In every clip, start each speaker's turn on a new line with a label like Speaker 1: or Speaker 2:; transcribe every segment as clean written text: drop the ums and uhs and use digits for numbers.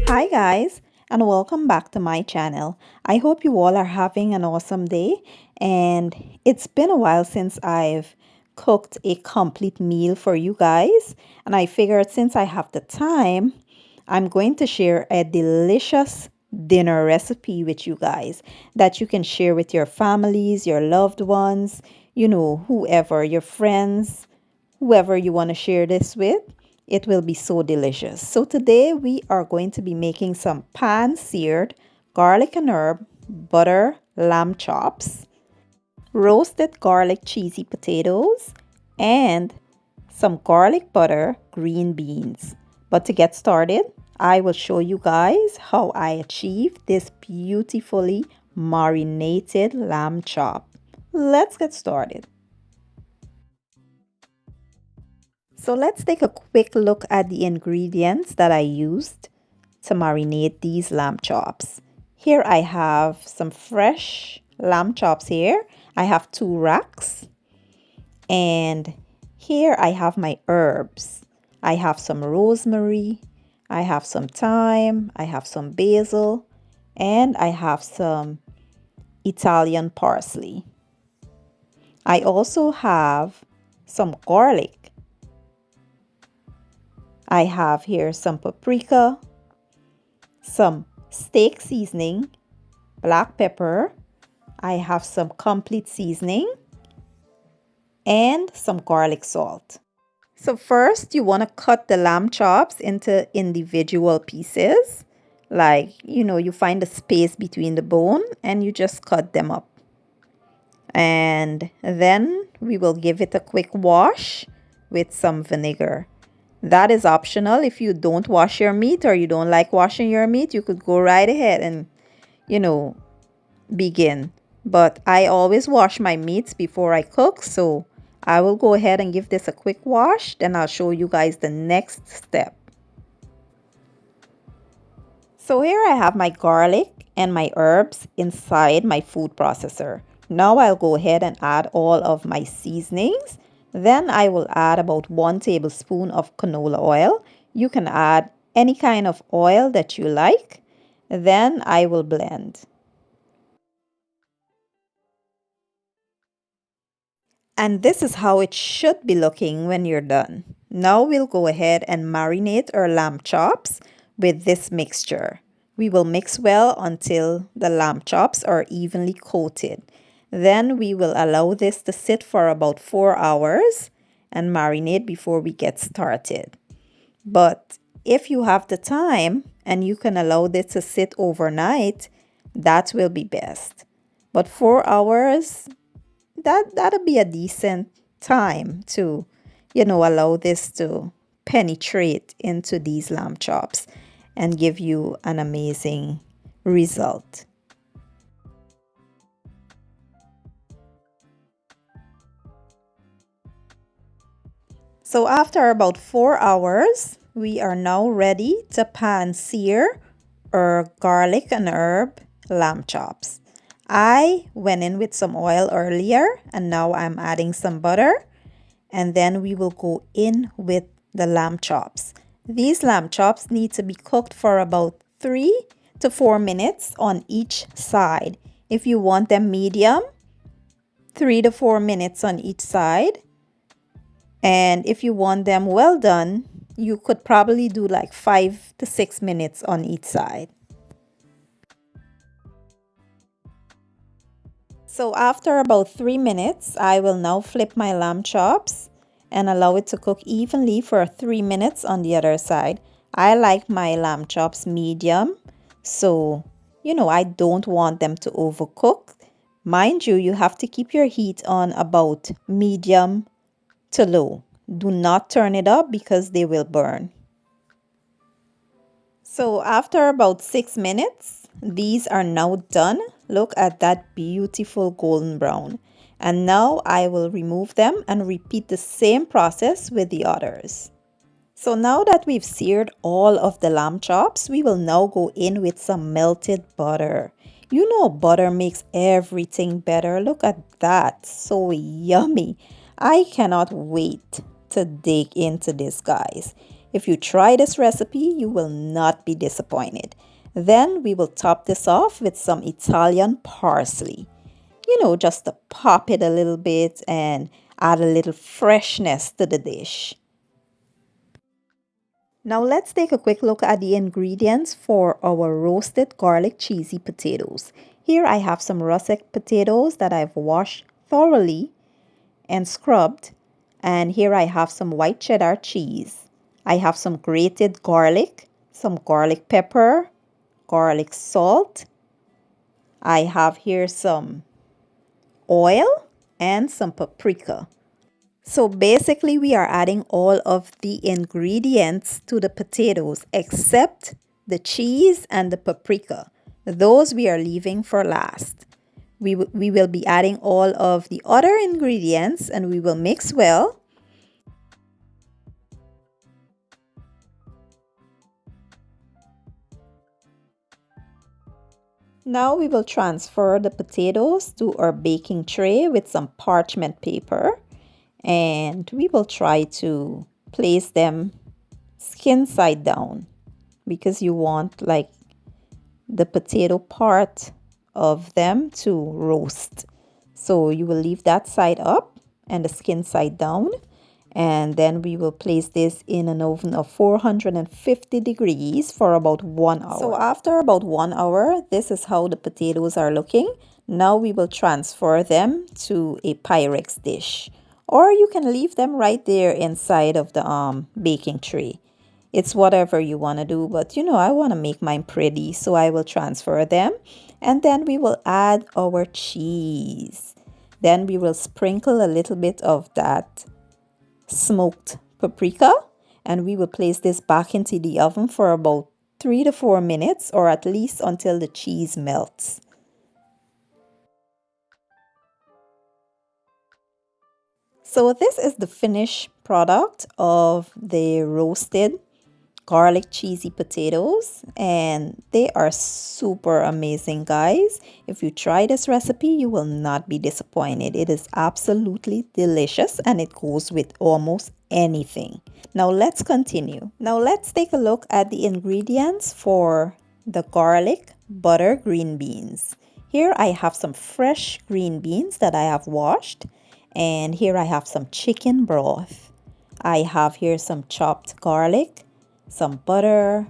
Speaker 1: Hi guys, and welcome back to my channel. I hope you all are having an awesome day, and it's been a while since I've cooked a complete meal for you guys, and I figured since I have the time, I'm going to share a delicious dinner recipe with you guys that you can share with your families, your loved ones, whoever, your friends, whoever you want to share this with. It will be so delicious. So today we are going to be making some pan seared garlic and herb butter lamb chops, roasted garlic cheesy potatoes, and some garlic butter green beans. But to get started, I will show you guys how I achieved this beautifully marinated lamb chop. Let's get started. So let's take a quick look at the ingredients that I used to marinate these lamb chops. Here I have some fresh lamb chops here. I have 2 racks, and here I have my herbs. I have some rosemary, I have some thyme, I have some basil, and I have some Italian parsley. I also have some garlic. I have here some paprika, some steak seasoning, black pepper. I have some complete seasoning and some garlic salt. So first you want to cut the lamb chops into individual pieces. Like, you find the space between the bone and you just cut them up. And then we will give it a quick wash with some vinegar. That is optional. If you don't wash your meat or you don't like washing your meat, you could go right ahead and, you know, begin. But I always wash my meats before I cook, so I will go ahead and give this a quick wash. Then I'll show you guys the next step. So here I have my garlic and my herbs inside my food processor. Now I'll go ahead and add all of my seasonings. Then I will add about 1 tablespoon of canola oil. You can add any kind of oil that you like. Then I will blend. And this is how it should be looking when you're done. Now we'll go ahead and marinate our lamb chops with this mixture. We will mix well until the lamb chops are evenly coated. Then we will allow this to sit for about 4 hours and marinate before we get started. But if you have the time and you can allow this to sit overnight, that will be best. But 4 hours, that'll be a decent time to, allow this to penetrate into these lamb chops and give you an amazing result. So after about 4 hours, we are now ready to pan sear our garlic and herb lamb chops. I went in with some oil earlier and now I'm adding some butter, and then we will go in with the lamb chops. These lamb chops need to be cooked for about 3 to 4 minutes on each side. If you want them medium, 3 to 4 minutes on each side. And if you want them well done, you could probably do like 5 to 6 minutes on each side. So after about 3 minutes, I will now flip my lamb chops and allow it to cook evenly for 3 minutes on the other side. I like my lamb chops medium, so I don't want them to overcook. Mind you, you have to keep your heat on about medium to low. Do not turn it up because they will burn. So after about 6 minutes, these are now done. Look at that beautiful golden brown. And now I will remove them and repeat the same process with the others. So now that we've seared all of the lamb chops, we will now go in with some melted butter. You know butter makes everything better. Look at that. So yummy. I cannot wait to dig into this, guys. If you try this recipe, you will not be disappointed. Then we will top this off with some Italian parsley. You know, just to pop it a little bit and add a little freshness to the dish. Now let's take a quick look at the ingredients for our roasted garlic cheesy potatoes. Here I have some russet potatoes that I've washed thoroughly and scrubbed. And here I have some white cheddar cheese. I have some grated garlic, some garlic pepper, garlic salt. I have here some oil and some paprika. So basically we are adding all of the ingredients to the potatoes except the cheese and the paprika. Those we are leaving for last. We will be adding all of the other ingredients and we will mix well. Now we will transfer the potatoes to our baking tray with some parchment paper and we will try to place them skin side down because you want like the potato part of them to roast. So you will leave that side up and the skin side down. And then we will place this in an oven of 450 degrees for about 1 hour. So after about 1 hour, this is how the potatoes are looking. Now we will transfer them to a Pyrex dish. Or you can leave them right there inside of the baking tray. It's whatever you want to do, but you know, I want to make mine pretty, so I will transfer them. And then we will add our cheese. Then we will sprinkle a little bit of that smoked paprika and we will place this back into the oven for about 3 to 4 minutes or at least until the cheese melts. So this is the finished product of the roasted garlic cheesy potatoes and they are super amazing, guys. If you try this recipe, you will not be disappointed. It is absolutely delicious and it goes with almost anything. Now let's continue. Now let's take a look at the ingredients for the garlic butter green beans. Here I have some fresh green beans that I have washed, and here I have some chicken broth. I have here some chopped garlic, some butter.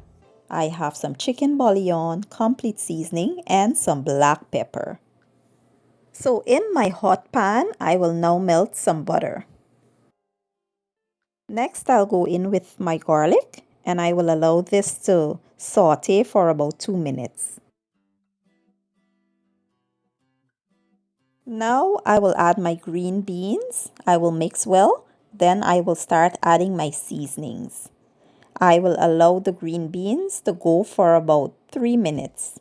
Speaker 1: I have some chicken bouillon, complete seasoning, and some black pepper. So in my hot pan, I will now melt some butter. Next, I'll go in with my garlic and I will allow this to saute for about 2 minutes. Now I will add my green beans. I will mix well. Then I will start adding my seasonings. I will allow the green beans to go for about 3 minutes.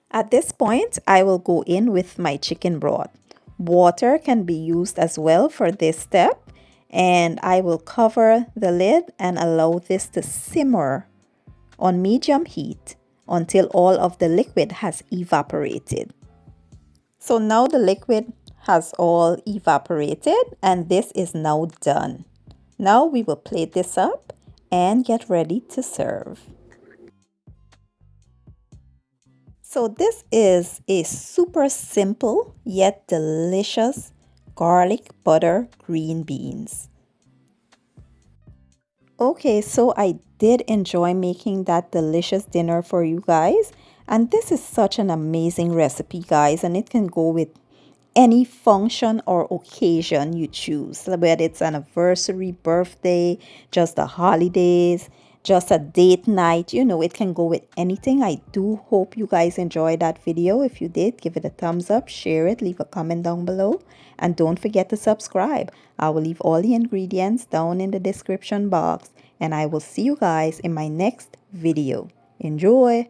Speaker 1: At this point, I will go in with my chicken broth. Water can be used as well for this step, and I will cover the lid and allow this to simmer on medium heat until all of the liquid has evaporated. So now the liquid has all evaporated and this is now done. Now we will plate this up and get ready to serve. So this is a super simple yet delicious garlic butter green beans. Okay, so I did enjoy making that delicious dinner for you guys. And this is such an amazing recipe, guys, and it can go with any function or occasion you choose, whether it's an anniversary, birthday, just the holidays. just a date night. You know, it can go with anything. I do hope you guys enjoyed that video. If you did, give it a thumbs up, share it, leave a comment down below, and don't forget to subscribe. I will leave all the ingredients down in the description box, and I will see you guys in my next video. Enjoy!